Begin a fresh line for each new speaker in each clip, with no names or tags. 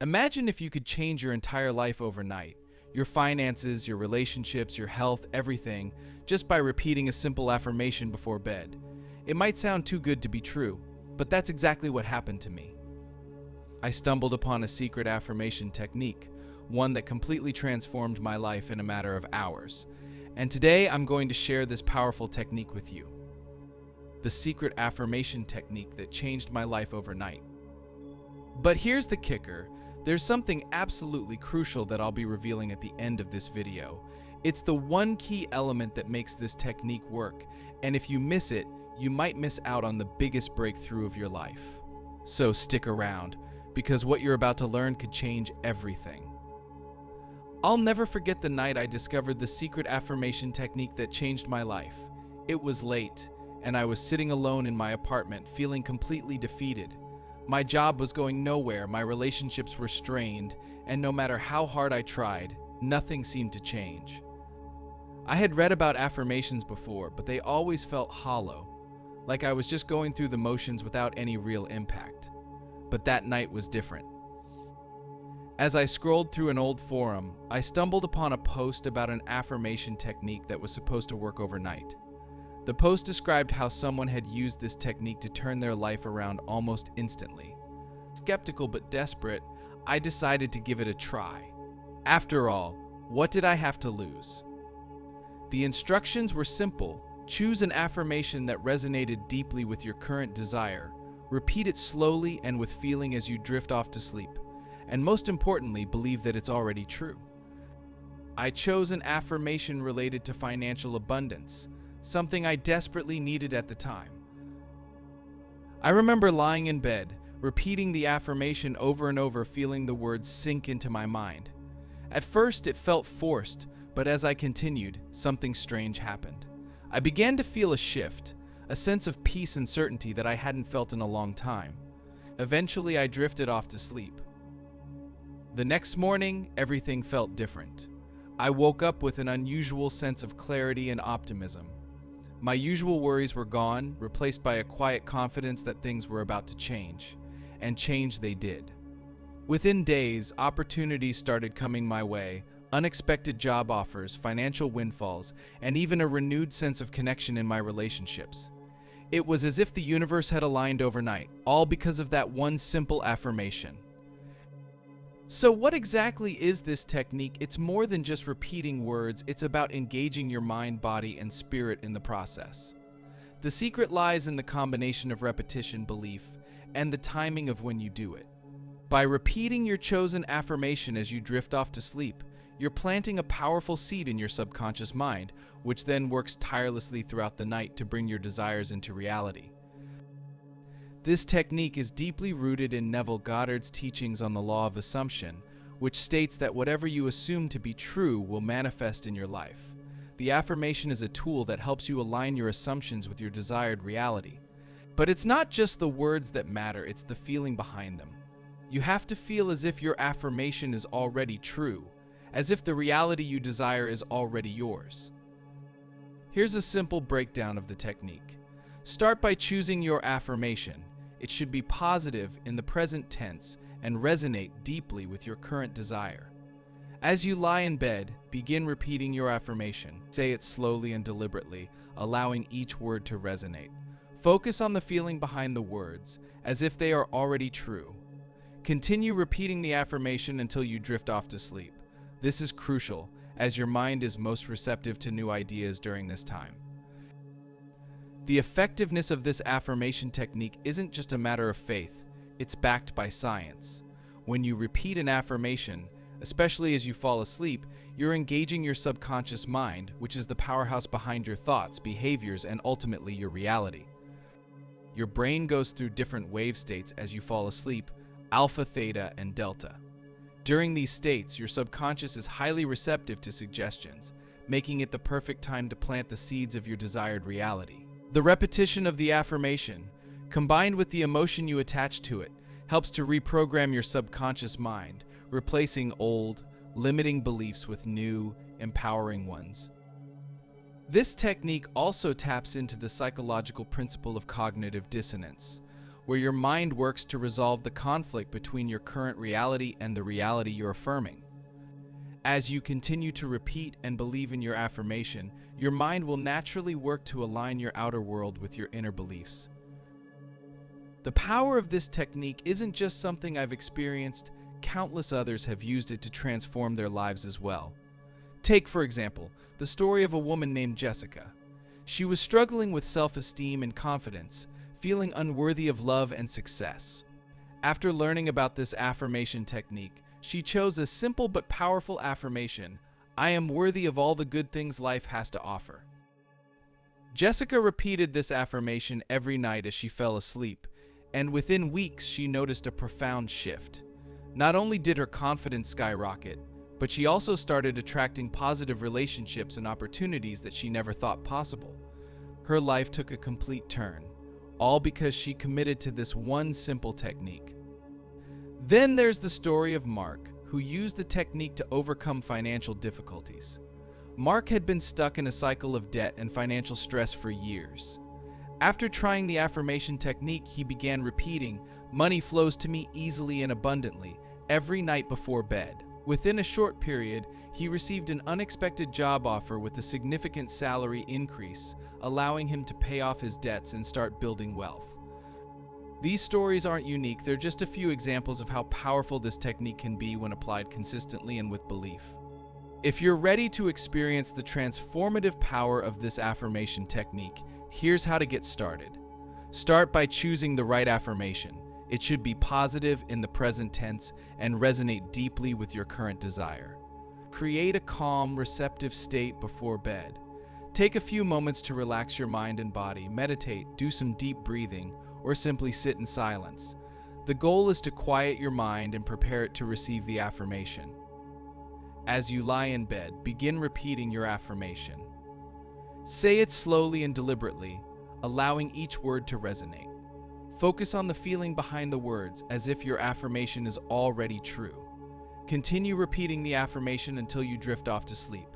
Imagine if you could change your entire life overnight, your finances, your relationships, your health, everything, just by repeating a simple affirmation before bed. It might sound too good to be true, but that's exactly what happened to me. I stumbled upon a secret affirmation technique, one that completely transformed my life in a matter of hours. And today I'm going to share this powerful technique with you. The secret affirmation technique that changed my life overnight. But here's the kicker. There's something absolutely crucial that I'll be revealing at the end of this video. It's the one key element that makes this technique work, and if you miss it, you might miss out on the biggest breakthrough of your life. So stick around, because what you're about to learn could change everything. I'll never forget the night I discovered the secret affirmation technique that changed my life. It was late, and I was sitting alone in my apartment, feeling completely defeated. My job was going nowhere, my relationships were strained, and no matter how hard I tried, nothing seemed to change. I had read about affirmations before, but they always felt hollow, like I was just going through the motions without any real impact. But that night was different. As I scrolled through an old forum, I stumbled upon a post about an affirmation technique that was supposed to work overnight. The post described how someone had used this technique to turn their life around almost instantly. Skeptical but desperate, I decided to give it a try. After all, what did I have to lose? The instructions were simple. Choose an affirmation that resonated deeply with your current desire. Repeat it slowly and with feeling as you drift off to sleep. And most importantly, believe that it's already true. I chose an affirmation related to financial abundance, something I desperately needed at the time. I remember lying in bed, repeating the affirmation over and over, feeling the words sink into my mind. At first, it felt forced, but as I continued, something strange happened. I began to feel a shift, a sense of peace and certainty that I hadn't felt in a long time. Eventually, I drifted off to sleep. The next morning, everything felt different. I woke up with an unusual sense of clarity and optimism. My usual worries were gone, replaced by a quiet confidence that things were about to change. And change they did. Within days, opportunities started coming my way, unexpected job offers, financial windfalls, and even a renewed sense of connection in my relationships. It was as if the universe had aligned overnight, all because of that one simple affirmation. So what exactly is this technique? It's more than just repeating words, it's about engaging your mind, body, and spirit in the process. The secret lies in the combination of repetition, belief, and the timing of when you do it. By repeating your chosen affirmation as you drift off to sleep, you're planting a powerful seed in your subconscious mind, which then works tirelessly throughout the night to bring your desires into reality. This technique is deeply rooted in Neville Goddard's teachings on the law of assumption, which states that whatever you assume to be true will manifest in your life. The affirmation is a tool that helps you align your assumptions with your desired reality. But it's not just the words that matter, it's the feeling behind them. You have to feel as if your affirmation is already true, as if the reality you desire is already yours. Here's a simple breakdown of the technique. Start by choosing your affirmation. It should be positive in the present tense and resonate deeply with your current desire. As you lie in bed, begin repeating your affirmation. Say it slowly and deliberately, allowing each word to resonate. Focus on the feeling behind the words, as if they are already true. Continue repeating the affirmation until you drift off to sleep. This is crucial, as your mind is most receptive to new ideas during this time. The effectiveness of this affirmation technique isn't just a matter of faith, it's backed by science. When you repeat an affirmation, especially as you fall asleep, you're engaging your subconscious mind, which is the powerhouse behind your thoughts, behaviors, and ultimately your reality. Your brain goes through different wave states as you fall asleep, alpha, theta, and delta. During these states, your subconscious is highly receptive to suggestions, making it the perfect time to plant the seeds of your desired reality. The repetition of the affirmation, combined with the emotion you attach to it, helps to reprogram your subconscious mind, replacing old, limiting beliefs with new, empowering ones. This technique also taps into the psychological principle of cognitive dissonance. where your mind works to resolve the conflict between your current reality and the reality you're affirming. As you continue to repeat and believe in your affirmation, your mind will naturally work to align your outer world with your inner beliefs. The power of this technique isn't just something I've experienced, countless others have used it to transform their lives as well. Take, for example, the story of a woman named Jessica. She was struggling with self-esteem and confidence, feeling unworthy of love and success. After learning about this affirmation technique, she chose a simple but powerful affirmation: "I am worthy of all the good things life has to offer." Jessica repeated this affirmation every night as she fell asleep, and within weeks she noticed a profound shift. Not only did her confidence skyrocket, but she also started attracting positive relationships and opportunities that she never thought possible. Her life took a complete turn, all because she committed to this one simple technique. Then there's the story of Mark, who used the technique to overcome financial difficulties. Mark had been stuck in a cycle of debt and financial stress for years. After trying the affirmation technique, he began repeating, "Money flows to me easily and abundantly," every night before bed. Within a short period, he received an unexpected job offer with a significant salary increase, allowing him to pay off his debts and start building wealth. These stories aren't unique, they're just a few examples of how powerful this technique can be when applied consistently and with belief. If you're ready to experience the transformative power of this affirmation technique, here's how to get started. Start by choosing the right affirmation. It should be positive in the present tense and resonate deeply with your current desire. Create a calm, receptive state before bed. Take a few moments to relax your mind and body, meditate, do some deep breathing, or simply sit in silence. The goal is to quiet your mind and prepare it to receive the affirmation. As you lie in bed, begin repeating your affirmation. Say it slowly and deliberately, allowing each word to resonate. Focus on the feeling behind the words, as if your affirmation is already true. Continue repeating the affirmation until you drift off to sleep.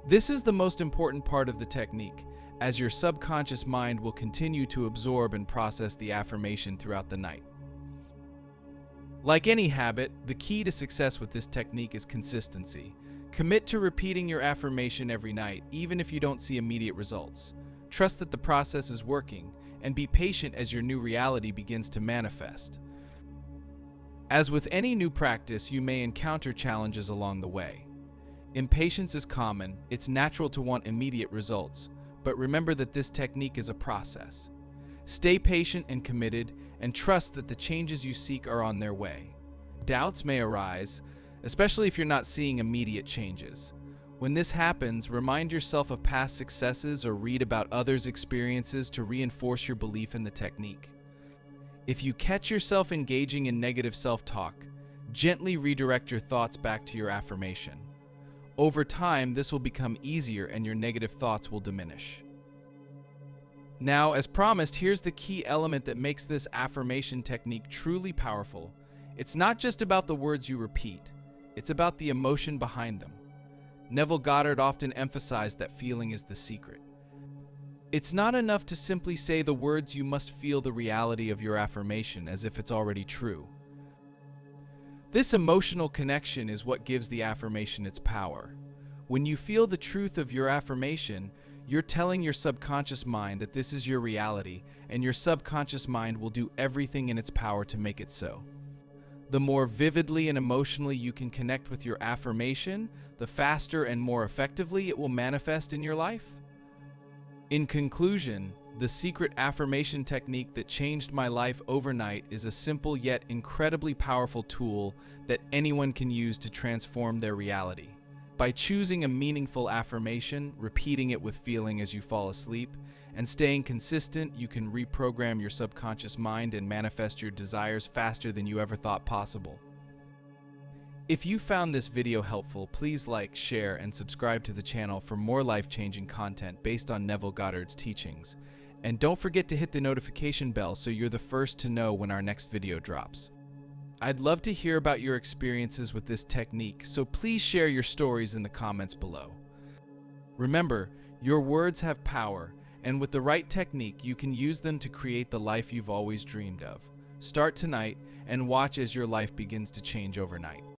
This is the most important part of the technique, as your subconscious mind will continue to absorb and process the affirmation throughout the night. Like any habit, the key to success with this technique is consistency. Commit to repeating your affirmation every night, even if you don't see immediate results. Trust that the process is working, and be patient as your new reality begins to manifest. As with any new practice, you may encounter challenges along the way. Impatience is common, it's natural to want immediate results, but remember that this technique is a process. Stay patient and committed, and trust that the changes you seek are on their way. Doubts may arise, especially if you're not seeing immediate changes. When this happens, remind yourself of past successes or read about others' experiences to reinforce your belief in the technique. If you catch yourself engaging in negative self-talk, gently redirect your thoughts back to your affirmation. Over time, this will become easier and your negative thoughts will diminish. Now, as promised, here's the key element that makes this affirmation technique truly powerful. It's not just about the words you repeat, it's about the emotion behind them. Neville Goddard often emphasized that feeling is the secret. It's not enough to simply say the words, you must feel the reality of your affirmation as if it's already true. This emotional connection is what gives the affirmation its power. When you feel the truth of your affirmation, you're telling your subconscious mind that this is your reality, and your subconscious mind will do everything in its power to make it so. The more vividly and emotionally you can connect with your affirmation, the faster and more effectively it will manifest in your life. In conclusion, the secret affirmation technique that changed my life overnight is a simple yet incredibly powerful tool that anyone can use to transform their reality. By choosing a meaningful affirmation, repeating it with feeling as you fall asleep, and staying consistent, you can reprogram your subconscious mind and manifest your desires faster than you ever thought possible. If you found this video helpful, please like, share, and subscribe to the channel for more life-changing content based on Neville Goddard's teachings. And don't forget to hit the notification bell so you're the first to know when our next video drops. I'd love to hear about your experiences with this technique, so please share your stories in the comments below. Remember, your words have power, And with the right technique, you can use them to create the life you've always dreamed of. Start tonight and watch as your life begins to change overnight.